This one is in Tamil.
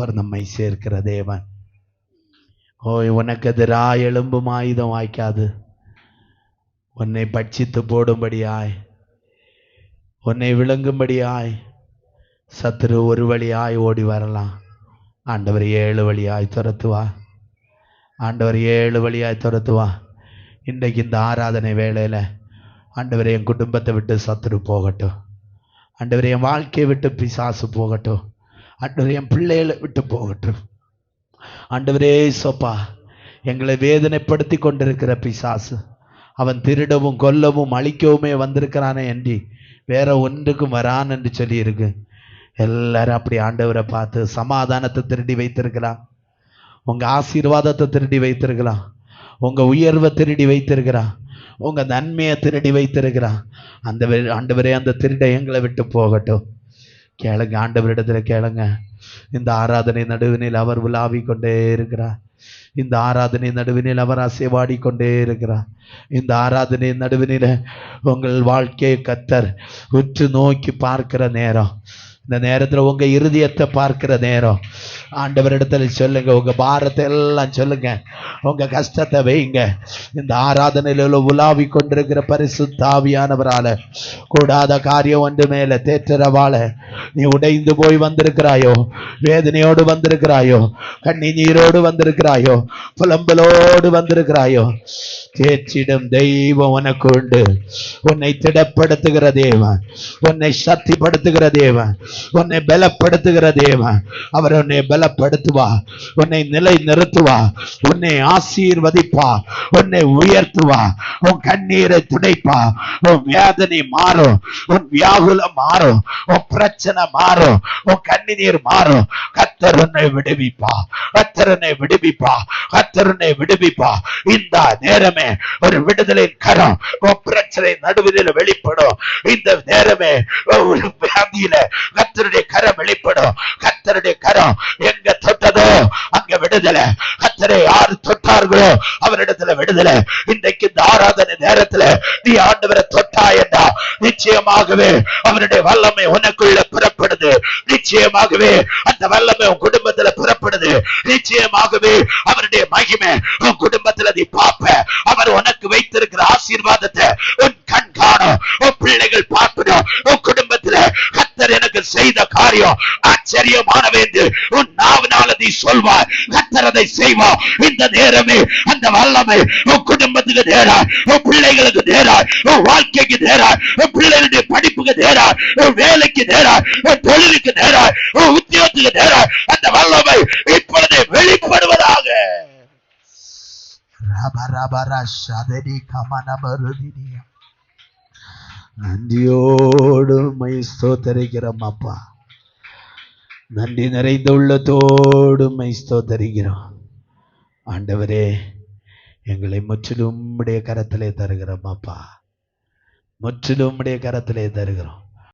அவர் நம்மை சேர்க்கிற தேவன். ஓய், உனக்கு எதிராய் எழும்பும் ஆயுதம் வாய்க்காது. உன்னை பட்சித்து போடும்படியாய், உன்னை விழுங்கும்படியாய் சத்துரு ஒரு வழியாய் ஓடி வரலாம். ஆண்டவர் 7 வழியாய் துரத்துவா. ஆண்டவர் 7 வழியாய் துரத்துவா. இன்றைக்கு இந்த ஆராதனை வேளையில் ஆண்டவரே, என் குடும்பத்தை விட்டு சத்துரு போகட்டும். ஆண்டவரே, என் வாழ்க்கையை விட்டு பிசாசு போகட்டும். ஆண்டவரே, என் பிள்ளைகளை விட்டு போகட்டும். ஆண்டவரே சோப்பா, எங்களை வேதனைப்படுத்தி கொண்டிருக்கிற பிசாசு, அவன் திருடவும் கொல்லவும் அழிக்கவுமே வந்திருக்கிறானே என்று வேற ஒன்றுக்கும் வரான் என்று சொல்லியிருக்கு. எல்லாரும் அப்படி ஆண்டவரை பார்த்து சமாதானத்தை திருடி வைத்திருக்கலாம், உங்க ஆசீர்வாதத்தை திருடி வைத்திருக்கலாம், உங்க உயர்வை திருடி வைத்திருக்கிறான், உங்க நன்மையை திருடி வைத்திருக்கிறான். அந்த ஆண்டவரே, அந்த திருட எங்களை விட்டு போகட்டும். கேளுங்க, ஆண்டவரிடத்துல கேளுங்க. இந்த ஆராதனை நடுவினில் அவர் உலாவி கொண்டே இருக்கிறார். இந்த ஆராதனை நடுவினில் அவர் அசைவாடி கொண்டே இருக்கிறார். இந்த ஆராதனை நடுவினில் உங்கள் வாழ்க்கையை கர்த்தர் உற்று நோக்கி பார்க்கிற நேரம். இந்த நேரத்தில் உங்க இருதயத்தை பார்க்கிற நேரம். ஆண்டவரிடத்துல சொல்லுங்க, உங்க பாரத்தை எல்லாம் சொல்லுங்க, உங்க கஷ்டத்தை வைங்க. இந்த ஆராதனையில் உலாவி கொண்டிருக்கிற பரிசுத்த ஆவியானவரால கூடாத காரியம் ஒன்று மேல தேற்றரவால நீ உடைந்து போய் வந்திருக்கிறாயோ, வேதனையோடு வந்திருக்கிறாயோ, கண்ணீரோடு வந்திருக்கிறாயோ, புலம்பலோடு வந்திருக்கிறாயோ, தேற்றிடும் தெய்வம் உனக்கு உண்டு. உன்னை திடப்படுத்துகிற தேவன், உன்னை சக்திப்படுத்துகிற தேவன், உன்னை பலப்படுத்துகிற தேவன். அவர் உன்னை பலப்படுத்துவா, உன்னை நிலை நிறுத்துவா, உன்னை ஆசீர்வதிப்பா, உன்னை உயர்த்துவா, உன் கண்ணீரை துடைப்பா, உன் வேதனை மாறும், உன் வியாகுலம் மாறும், உன் பிரச்சனை மாறும், உன் கண்ணீர் மாறும். கர்த்தர் உன்னை விடுவிப்பா, கர்த்தர் உன்னை விடுவிப்பா, கர்த்தர் உன்னை விடுவிப்பா. இந்த நேரமே ஒரு விடுதலை கரம் உன் பிரச்சனை நடுவில் வெளிப்படும். இந்த நேரமே ஒரு வியாதியில கர்த்தருடைய கரம் வெளிப்படும். கர்த்தருடைய கரம் எங்க தொட்டதோ அங்க விடுதலை. கர்த்தரை யார் தொட்டார்களோ அவரிடத்துல விடுதலை. இன்றைக்கு இந்த ஆராதனை நேரத்துல நீ ஆண்டவரை தொட்டாயண்டா நிச்சயமாகவே அவருடைய வல்லமை உனக்குள்ள புறப்படுது. நிச்சயமாகவே அந்த வல்லமை உன் குடும்பத்துல புறப்படுது. நிச்சயமாகவே அவருடைய மகிமை உன் குடும்பத்துல நீ பார்ப்ப. அவர் உனக்கு வைத்திருக்கிற ஆசீர்வாதத்தை உன் கண் காணும், உன் பிள்ளைகள் பார்க்கணும். உன் குடும்பத்துல கர்த்தர் எனக்கு செய்த காரியம் ஆச்சரியமானது என்று உன் நாவினால நீ சொல்வாய். கர்த்தர் அதை செய்வார். இந்த நேரமே அந்த வல்லமை உன் குடும்பத்துக்கு நேராய், உன் பிள்ளைகளுக்கு நேராய், உன் வாழ்க்கைக்கு நேராய், உன் பிள்ளைகளுடைய படிப்புக்கு நேராய், உன் வேலைக்கு நேராய், உன் தொழிலுக்கு நேராய், உன் உத்தியோகத்துக்கு நேராய் அந்த வல்லமை இப்பொழுது வெளிப்படுவதாக. நன்றியோடு மை ஸ்தோத்தரிக்கிறோம் அப்பா. நன்றி நிறைந்த உள்ளத்தோடு மை ஸ்தோத்தரிக்கிறோம் ஆண்டவரே. எங்களை முற்றிலும் உம்முடைய கரத்திலே தருகிறோம் அப்பா, முற்றிலும் உம்முடைய கரத்திலே தருகிறோம்.